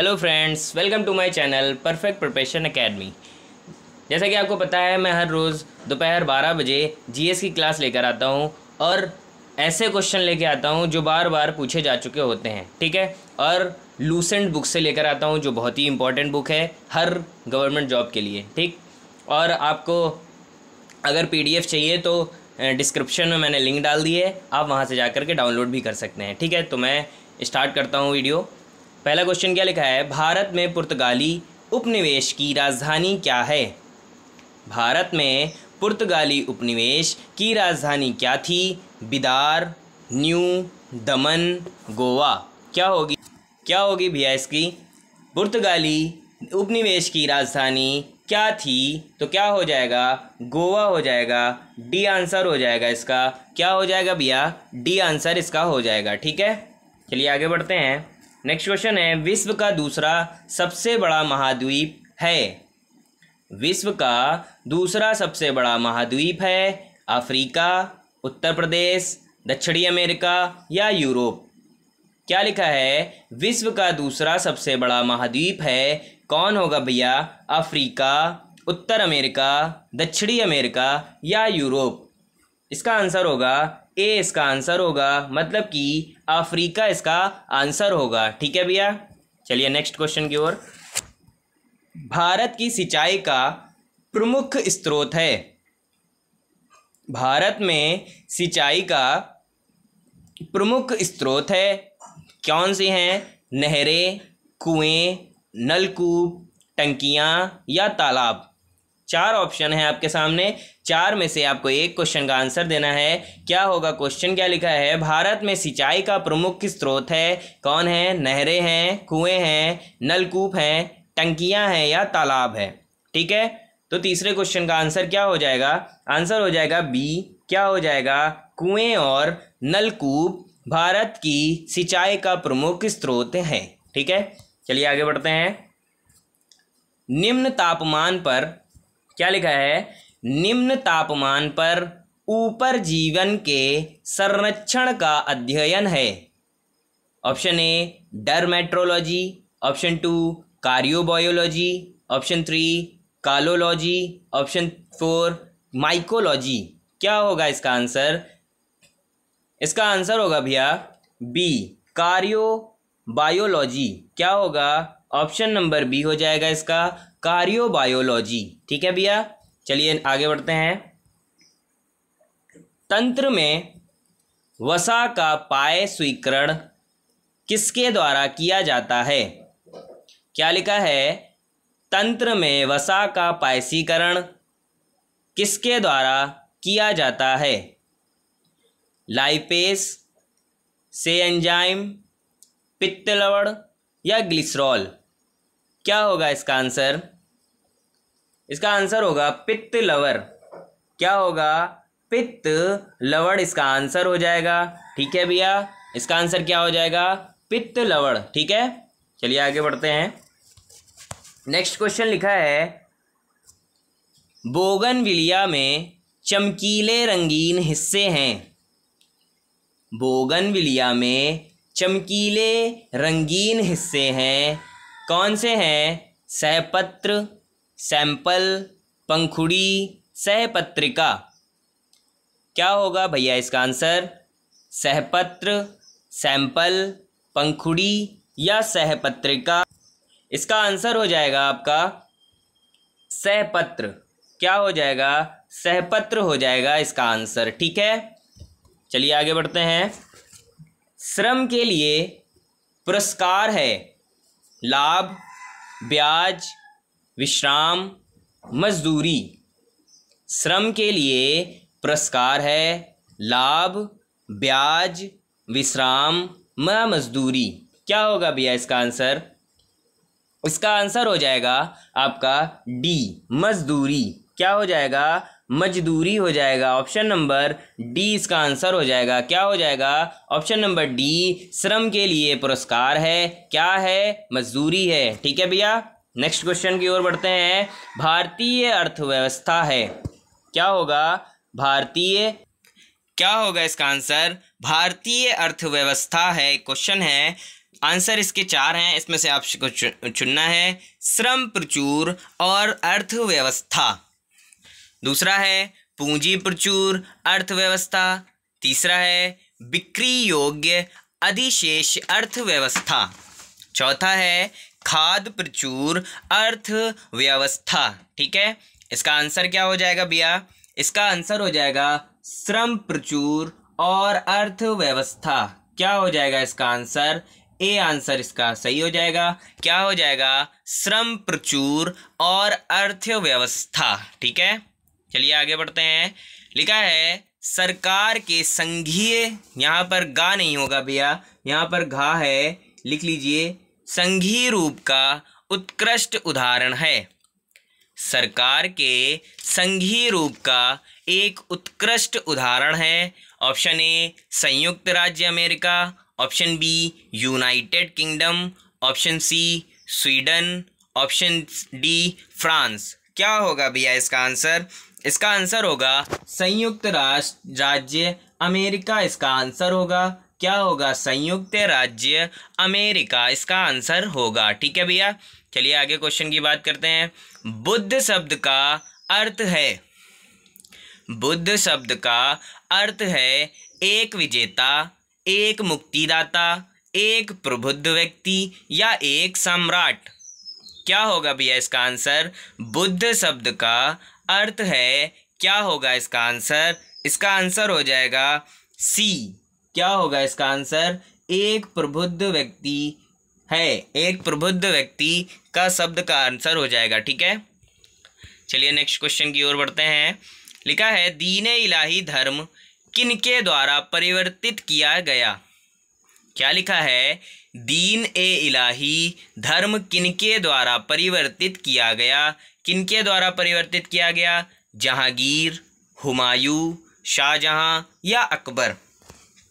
Hello friends, welcome to my channel perfect preparation academy. जैसा कि आपको पता है, मैं हर रोज़ दोपहर 12 बजे जीएस की क्लास लेकर आता हूं और ऐसे क्वेश्चन लेकर आता हूं जो बार बार पूछे जा चुके होते हैं। ठीक है, और लूसेंट बुक से लेकर आता हूं जो बहुत ही इंपॉर्टेंट बुक है हर गवर्नमेंट जॉब के लिए। ठीक, और आपको अगर पीडीएफ चाहिए तो डिस्क्रिप्शन में मैंने लिंक डाल दी है, आप वहाँ से जाकर के डाउनलोड भी कर सकते हैं। ठीक है, तो मैं स्टार्ट करता हूँ वीडियो। पहला क्वेश्चन क्या लिखा है, भारत में पुर्तगाली उपनिवेश की राजधानी क्या है? भारत में पुर्तगाली उपनिवेश की राजधानी क्या थी? बिदार, न्यू, दमन, गोवा। क्या होगी भैया इसकी? पुर्तगाली उपनिवेश की राजधानी क्या थी? तो क्या हो जाएगा? गोवा हो जाएगा। डी आंसर हो जाएगा इसका। क्या हो जाएगा भैया? डी आंसर इसका हो जाएगा। ठीक है, चलिए आगे बढ़ते हैं। नेक्स्ट क्वेश्चन है, विश्व का दूसरा सबसे बड़ा महाद्वीप है? विश्व का दूसरा सबसे बड़ा महाद्वीप है अफ्रीका, उत्तर प्रदेश, दक्षिणी अमेरिका या यूरोप? क्या लिखा है? विश्व का दूसरा सबसे बड़ा महाद्वीप है। कौन होगा भैया? अफ्रीका, उत्तर अमेरिका, दक्षिणी अमेरिका या यूरोप? इसका आंसर होगा ए, इसका आंसर होगा, मतलब कि अफ्रीका इसका आंसर होगा। ठीक है भैया, चलिए नेक्स्ट क्वेश्चन की ओर। भारत की सिंचाई का प्रमुख स्रोत है? भारत में सिंचाई का प्रमुख स्रोत है, कौन सी हैं? नहरें, कुएं, नलकूप, टंकियाँ या तालाब? चार ऑप्शन है आपके सामने, चार में से आपको एक क्वेश्चन का आंसर देना है। क्या होगा? क्वेश्चन क्या लिखा है? भारत में सिंचाई का प्रमुख स्रोत है, कौन है? नहरें हैं, कुएं हैं, नलकूप हैं, टंकियां हैं या तालाब है? ठीक है, तो तीसरे क्वेश्चन का आंसर क्या हो जाएगा? आंसर हो जाएगा बी। क्या हो जाएगा? कुएं और नलकूप भारत की सिंचाई का प्रमुख स्रोत है। ठीक है, चलिए आगे बढ़ते हैं। निम्न तापमान पर, क्या लिखा है? निम्न तापमान पर ऊपर जीवन के संरक्षण का अध्ययन है। Option A dermatology, option 2 cardiobiology, option 3 कालोलॉजी, ऑप्शन 4 माइकोलॉजी। क्या होगा इसका आंसर? इसका आंसर होगा भैया बी, कार्डियोबायोलॉजी। क्या होगा? ऑप्शन नंबर बी हो जाएगा इसका, कार्डियोबायोलॉजी। ठीक है भैया, चलिए आगे बढ़ते हैं। तंत्र में वसा का पाय स्वीकरण किसके द्वारा किया जाता है? क्या लिखा है? तंत्र में वसा का पायसीकरण किसके द्वारा किया जाता है? लाइपेस से एंजाइम, पित्त लवण या ग्लिसरॉल? क्या होगा इसका आंसर? इसका आंसर होगा पित्त लवण। क्या होगा? पित्त लवण इसका आंसर हो जाएगा। ठीक है भैया, इसका आंसर क्या हो जाएगा? पित्त लवण। ठीक है, चलिए आगे बढ़ते हैं। नेक्स्ट क्वेश्चन लिखा है, बोगनविलिया में चमकीले रंगीन हिस्से हैं। बोगनविलिया में चमकीले रंगीन हिस्से हैं, कौन से हैं? सहपत्र, सैंपल, पंखुड़ी, सहपत्रिका? क्या होगा भैया इसका आंसर? सहपत्र, सैंपल, पंखुड़ी या सहपत्रिका? इसका आंसर हो जाएगा आपका सहपत्र। क्या हो जाएगा? सहपत्र हो जाएगा इसका आंसर। ठीक है, चलिए आगे बढ़ते हैं। श्रम के लिए पुरस्कार है, लाभ, ब्याज, विश्राम, मजदूरी? श्रम के लिए पुरस्कार है, लाभ, ब्याज, विश्राम, मजदूरी? क्या होगा भैया इसका आंसर? इसका आंसर हो जाएगा आपका डी, मजदूरी। क्या हो जाएगा? मजदूरी हो जाएगा। ऑप्शन नंबर डी इसका आंसर हो जाएगा। क्या हो जाएगा? ऑप्शन नंबर डी, श्रम के लिए पुरस्कार है, क्या है? मजदूरी है। ठीक है भैया, नेक्स्ट क्वेश्चन की ओर बढ़ते हैं। भारतीय अर्थव्यवस्था है, क्या होगा? भारतीय, क्या होगा इसका आंसर? भारतीय अर्थव्यवस्था है, क्वेश्चन है आंसर इसके 4 हैं, इसमें से आपको चुनना है। श्रम प्रचुर और अर्थव्यवस्था, दूसरा है पूंजी प्रचुर अर्थव्यवस्था, तीसरा है बिक्री योग्य अधिशेष अर्थव्यवस्था, चौथा है खाद्य प्रचुर अर्थव्यवस्था। ठीक है, इसका आंसर क्या हो जाएगा भैया? इसका आंसर हो जाएगा श्रम प्रचुर और अर्थव्यवस्था। क्या हो जाएगा इसका आंसर? ए आंसर इसका सही हो जाएगा। क्या हो जाएगा? श्रम प्रचुर और अर्थव्यवस्था। ठीक है, चलिए आगे बढ़ते हैं। लिखा है सरकार के संघीय, यहाँ पर गा नहीं होगा भैया, यहाँ पर घा है, लिख लीजिए। संघीय रूप का उत्कृष्ट उदाहरण है। सरकार के संघीय रूप का एक उत्कृष्ट उदाहरण है। ऑप्शन ए संयुक्त राज्य अमेरिका, option B United Kingdom, option C Sweden, option D France. क्या होगा भैया इसका आंसर? इसका आंसर होगा संयुक्त राज्य अमेरिका। इसका आंसर होगा क्या होगा? संयुक्त राज्य अमेरिका इसका आंसर होगा। ठीक है भैया, चलिए आगे क्वेश्चन की बात करते हैं। बुद्ध शब्द का अर्थ है, बुद्ध शब्द का अर्थ है एक विजेता, एक मुक्तिदाता, एक प्रबुद्ध व्यक्ति या एक सम्राट। क्या होगा भैया इसका आंसर? बुद्ध शब्द का अर्थ है, क्या होगा इसका आंसर? इसका आंसर हो जाएगा सी। क्या होगा इसका आंसर? एक प्रबुद्ध व्यक्ति है, एक प्रबुद्ध व्यक्ति का शब्द का आंसर हो जाएगा। ठीक है, चलिए नेक्स्ट क्वेश्चन की ओर बढ़ते हैं। लिखा है दीन-ए इलाही धर्म किनके द्वारा परिवर्तित किया गया? क्या लिखा है? दीन-ए इलाही धर्म किनके द्वारा परिवर्तित किया गया? किनके द्वारा परिवर्तित किया गया? जहांगीर, हुमायूं, शाहजहां या अकबर।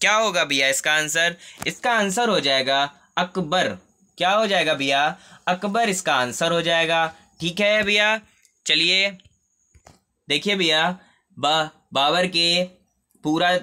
क्या होगा भैया इसका आंसर? इसका आंसर हो जाएगा अकबर। क्या हो जाएगा भैया? अकबर इसका आंसर हो जाएगा। ठीक है भैया, चलिए देखिए भैया, बाबर के पूरा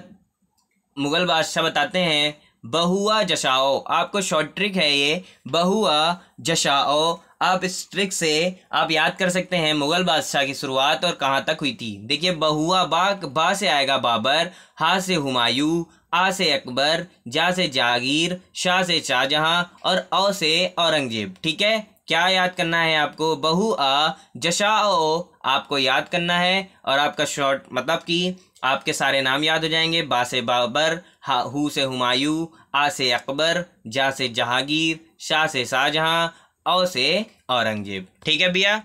मुगल बादशाह बताते हैं बहुआ जशाओ। आपको शॉर्ट ट्रिक है ये, बहुआ जशाओ। आप इस ट्रिक से आप याद कर सकते हैं मुगल बादशाह की शुरुआत और कहाँ तक हुई थी। देखिए बहुआ, बा से आएगा बाबर, हा से हुमायूं, आ से अकबर, जा से जहांगीर, शाह से शाहजहां और औ से औरंगजेब। ठीक है, क्या याद करना है आपको? बहुआ जशाओ आपको याद करना है और आपका शॉर्ट मतलब कि आपके सारे नाम याद हो जाएंगे। बा से बाबर, हू से हुमायूं, आ से अकबर, जा से जहांगीर, शाह से शाहजहां, औ से औरंगजेब। ठीक है भैया,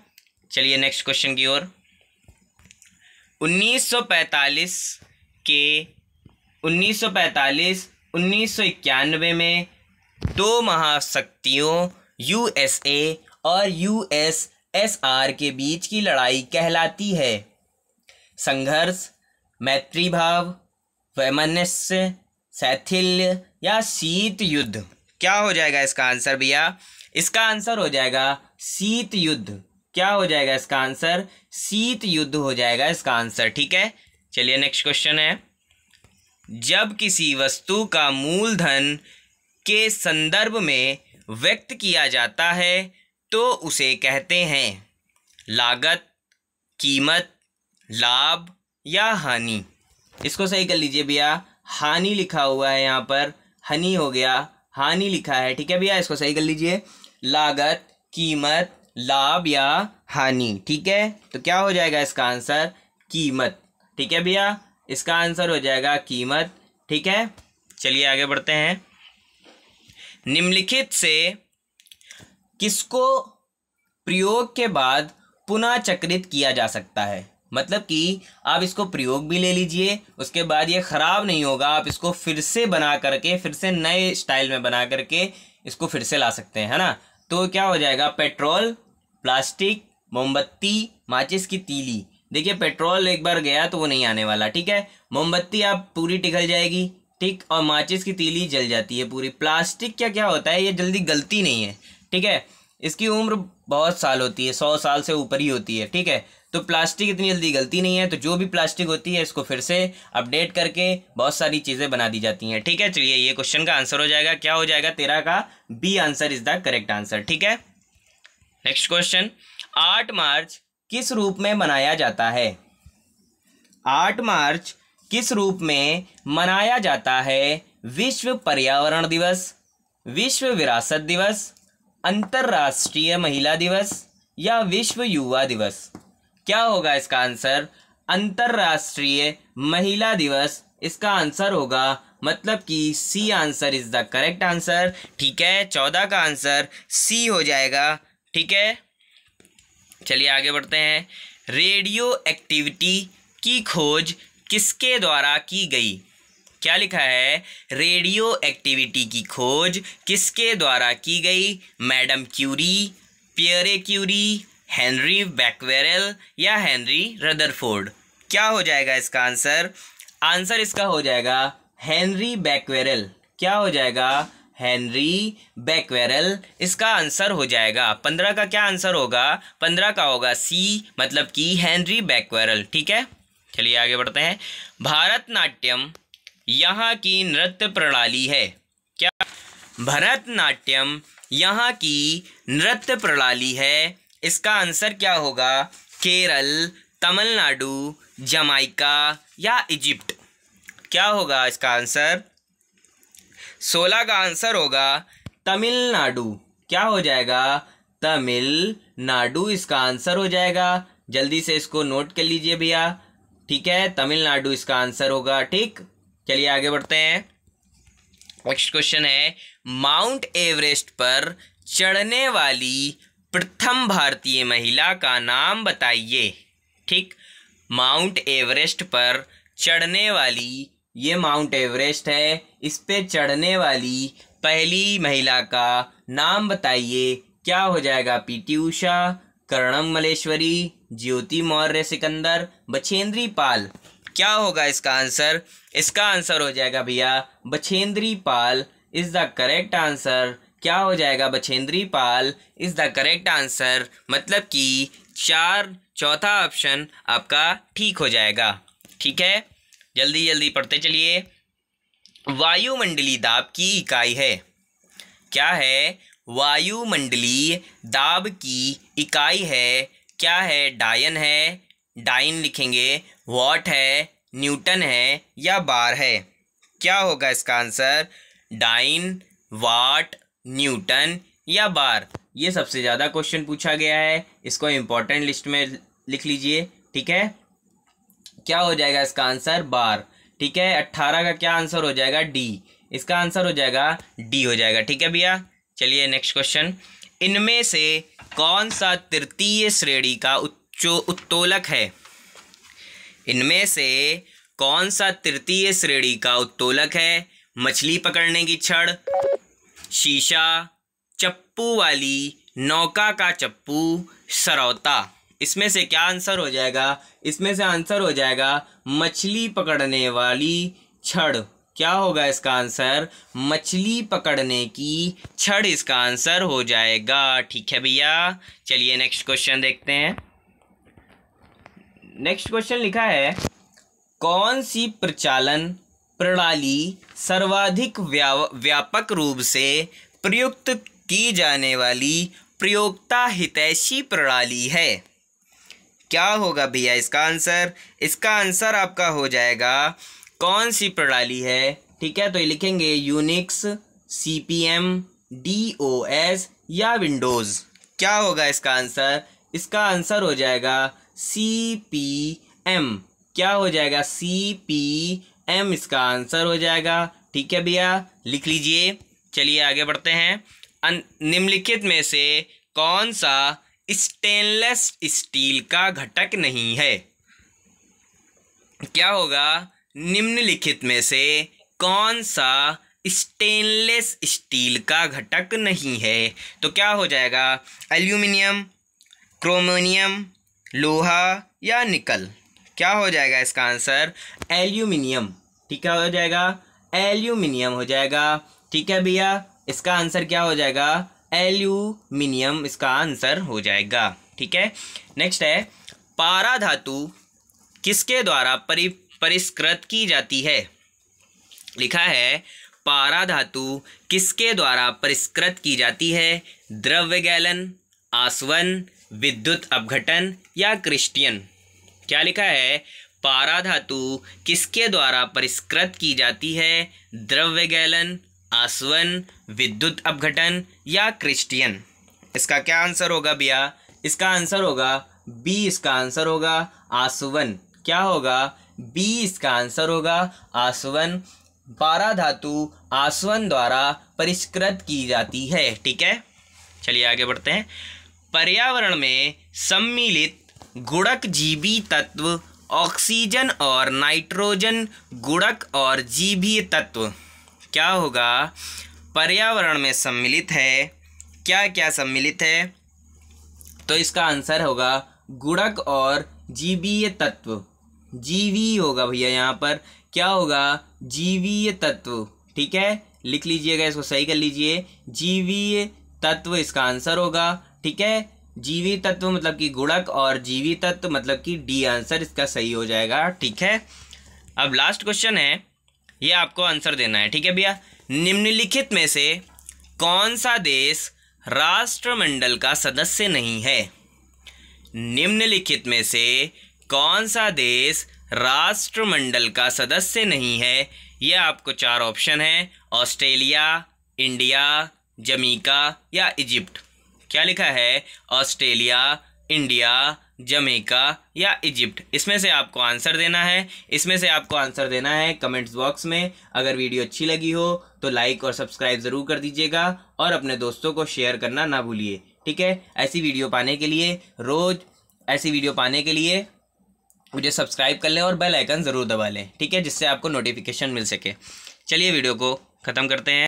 चलिए नेक्स्ट क्वेश्चन की ओर। 1945-1991 में दो महाशक्तियों यूएसए और यूएसएसआर के बीच की लड़ाई कहलाती है? संघर्ष, मैत्री भाव, वैमनस्य, शैथिल्य या शीत युद्ध। क्या हो जाएगा इसका आंसर भैया? इसका आंसर हो जाएगा शीत युद्ध। क्या हो जाएगा इसका आंसर? शीत युद्ध हो जाएगा इसका आंसर। ठीक है, चलिए नेक्स्ट क्वेश्चन है। जब किसी वस्तु का मूलधन के संदर्भ में व्यक्त किया जाता है तो उसे कहते हैं लागत, कीमत, लाभ या हानि। इसको सही कर लीजिए भैया, हानि लिखा हुआ है यहाँ पर, हनी हो गया, हानि लिखा है। ठीक है भैया, इसको सही कर लीजिए, लागत, कीमत, लाभ या हानि। ठीक है, तो क्या हो जाएगा इसका आंसर? कीमत। ठीक है भैया, इसका आंसर हो जाएगा कीमत। ठीक है, चलिए आगे बढ़ते हैं। निम्नलिखित से किसको प्रयोग के बाद पुनः चक्रित किया जा सकता है? मतलब कि आप इसको प्रयोग भी ले लीजिए, उसके बाद ये ख़राब नहीं होगा, आप इसको फिर से बना करके, फिर से नए स्टाइल में बना करके इसको फिर से ला सकते हैं, है ना। तो क्या हो जाएगा? पेट्रोल, प्लास्टिक, मोमबत्ती, माचिस की तीली। देखिए पेट्रोल एक बार गया तो वो नहीं आने वाला, ठीक है। मोमबत्ती आप पूरी पिघल जाएगी, ठीक, और माचिस की तीली जल जाती है पूरी। प्लास्टिक क्या होता है, ये जल्दी गलती नहीं है, ठीक है। इसकी उम्र बहुत साल होती है, 100 साल से ऊपर ही होती है, ठीक है। तो प्लास्टिक इतनी जल्दी गलती नहीं है, तो जो भी प्लास्टिक होती है इसको फिर से अपडेट करके बहुत सारी चीज़ें बना दी जाती हैं। ठीक है, चलिए ये क्वेश्चन का आंसर हो जाएगा, क्या हो जाएगा 13 का B answer is the correct answer. ठीक है, नेक्स्ट क्वेश्चन, 8 मार्च किस रूप में मनाया जाता है? 8 मार्च किस रूप में मनाया जाता है? विश्व पर्यावरण दिवस, विश्व विरासत दिवस, अंतर्राष्ट्रीय महिला दिवस या विश्व युवा दिवस? क्या होगा इसका आंसर? अंतर्राष्ट्रीय महिला दिवस इसका आंसर होगा, मतलब कि C answer is the correct answer. ठीक है, 14 का आंसर सी हो जाएगा। ठीक है, चलिए आगे बढ़ते हैं। रेडियो एक्टिविटी की खोज किसके द्वारा की गई? क्या लिखा है? रेडियो एक्टिविटी की खोज किसके द्वारा की गई? Madam Curie, Pierre Curie, Henri Becquerel या हेनरी रदरफोर्ड? क्या हो जाएगा इसका आंसर? आंसर इसका हो जाएगा हेनरी बैक्वेरेल। क्या हो जाएगा? हेनरी बैक्वेरेल इसका आंसर हो जाएगा। 15 का क्या आंसर होगा? 15 का होगा सी, मतलब कि हेनरी बैक्वेरेल। ठीक है, चलिए आगे बढ़ते हैं। भारतनाट्यम यहाँ की नृत्य प्रणाली है। क्या भरतनाट्यम यहाँ की नृत्य प्रणाली है? इसका आंसर क्या होगा? केरल, तमिलनाडु, जमाइका या इजिप्ट? क्या होगा इसका आंसर? 16 का आंसर होगा तमिलनाडु। क्या हो जाएगा? तमिलनाडु इसका आंसर हो जाएगा। जल्दी से इसको नोट कर लीजिए भैया। ठीक है, तमिलनाडु इसका आंसर होगा। ठीक, चलिए आगे बढ़ते हैं। नेक्स्ट क्वेश्चन है, माउंट एवरेस्ट पर चढ़ने वाली प्रथम भारतीय महिला का नाम बताइए। ठीक, माउंट एवरेस्ट पर चढ़ने वाली, ये माउंट एवरेस्ट है, इस पे चढ़ने वाली पहली महिला का नाम बताइए। क्या हो जाएगा? पीटी उषा, कर्णम मलेश्वरी, ज्योति मौर्य सिकंदर, बछेंद्री पाल? क्या होगा इसका आंसर? इसका आंसर हो जाएगा भैया Bachendri Pal is the correct answer. क्या हो जाएगा? Bachendri Pal is the correct answer, मतलब कि चौथा ऑप्शन आपका ठीक हो जाएगा। ठीक है, जल्दी जल्दी पढ़ते चलिए। वायुमंडलीय दाब की इकाई है। क्या है? वायुमंडलीय दाब की इकाई है। क्या है? डायन है, डाइन लिखेंगे, वॉट है, न्यूटन है या बार है? क्या होगा इसका आंसर? डाइन, वाट, न्यूटन या बार? ये सबसे ज़्यादा क्वेश्चन पूछा गया है, इसको इम्पोर्टेंट लिस्ट में लिख लीजिए। ठीक है, क्या हो जाएगा इसका आंसर? बार। ठीक है, 18 का क्या आंसर हो जाएगा? डी। इसका आंसर हो जाएगा डी हो जाएगा। ठीक है भैया, चलिए नेक्स्ट क्वेश्चन। इनमें से कौन सा तृतीय श्रेणी का उत्तोलक है? इनमें से कौन सा तृतीय श्रेणी का उत्तोलक है? मछली पकड़ने की छड़, शीशा, चप्पू वाली नौका का चप्पू, सरौता? इसमें से क्या आंसर हो जाएगा? इसमें से आंसर हो जाएगा मछली पकड़ने वाली छड़। क्या होगा इसका आंसर? मछली पकड़ने की छड़ इसका आंसर हो जाएगा। ठीक है भैया, चलिए नेक्स्ट क्वेश्चन देखते हैं। नेक्स्ट क्वेश्चन लिखा है, कौन सी प्रचालन प्रणाली सर्वाधिक व्यापक रूप से प्रयुक्त की जाने वाली प्रयोक्ता हितैषी प्रणाली है? क्या होगा भैया इसका आंसर? इसका आंसर आपका हो जाएगा कौन सी प्रणाली है? ठीक है, तो ये लिखेंगे यूनिक्स, CP/M, DOS या विंडोज़? क्या होगा इसका आंसर? इसका आंसर हो जाएगा CP/M। क्या हो जाएगा? CP/M इसका आंसर हो जाएगा। ठीक है भैया, लिख लीजिए। चलिए आगे बढ़ते हैं। निम्नलिखित में से कौन सा स्टेनलेस स्टील का घटक नहीं है? क्या होगा? निम्नलिखित में से कौन सा स्टेनलेस स्टील का घटक नहीं है? तो क्या हो जाएगा? एल्यूमिनियम, क्रोमोनियम, लोहा या निकल? क्या हो जाएगा इसका आंसर? एल्यूमिनियम। ठीक है, हो जाएगा एल्यूमिनियम हो जाएगा। ठीक है भैया, इसका आंसर क्या हो जाएगा? एल्यूमिनियम इसका आंसर हो जाएगा। ठीक है, नेक्स्ट है, पारा धातु किसके द्वारा परिष्कृत की जाती है? लिखा है पारा धातु किसके द्वारा परिष्कृत की जाती है? द्रव्य गैलन, आसवन, विद्युत अपघटन या क्रिस्टियन। क्या लिखा है? पारा धातु किसके द्वारा परिष्कृत की जाती है? द्रव्य गैलन, आसवन, विद्युत अपघटन या क्रिस्टियन। इसका क्या आंसर होगा भैया? इसका आंसर होगा बी। इसका आंसर होगा आसवन। क्या होगा? बी इसका आंसर होगा आसवन। पारा धातु आसवन द्वारा परिष्कृत की जाती है। ठीक है, चलिए आगे बढ़ते हैं। पर्यावरण में सम्मिलित गुणक जीवी तत्व ऑक्सीजन और नाइट्रोजन गुणक और जीवीय तत्व क्या होगा? पर्यावरण में सम्मिलित है, क्या क्या सम्मिलित है? तो इसका आंसर होगा गुणक और जीवीय तत्व। जीवी होगा भैया, यहाँ पर क्या होगा? जीवीय तत्व। ठीक है, लिख लीजिएगा, इसको सही कर लीजिए। जीवीय तत्व इसका आंसर होगा। ठीक है, जीवी तत्व मतलब कि गुणक और जीवी तत्व मतलब कि डी आंसर इसका सही हो जाएगा। ठीक है, अब लास्ट क्वेश्चन है, ये आपको आंसर देना है। ठीक है भैया, निम्नलिखित में से कौन सा देश राष्ट्रमंडल का सदस्य नहीं है? निम्नलिखित में से कौन सा देश राष्ट्रमंडल का सदस्य नहीं है? ये आपको चार ऑप्शन है, ऑस्ट्रेलिया, इंडिया, जमैका या इजिप्ट। क्या लिखा है? ऑस्ट्रेलिया, इंडिया, जमैका या इजिप्ट। इसमें से आपको आंसर देना है। इसमें से आपको आंसर देना है कमेंट्स बॉक्स में। अगर वीडियो अच्छी लगी हो तो लाइक और सब्सक्राइब ज़रूर कर दीजिएगा और अपने दोस्तों को शेयर करना ना भूलिए। ठीक है, ऐसी वीडियो पाने के लिए रोज़ ऐसी वीडियो पाने के लिए मुझे सब्सक्राइब कर लें और बेल आइकन ज़रूर दबा लें। ठीक है, जिससे आपको नोटिफिकेशन मिल सके। चलिए वीडियो को ख़त्म करते हैं।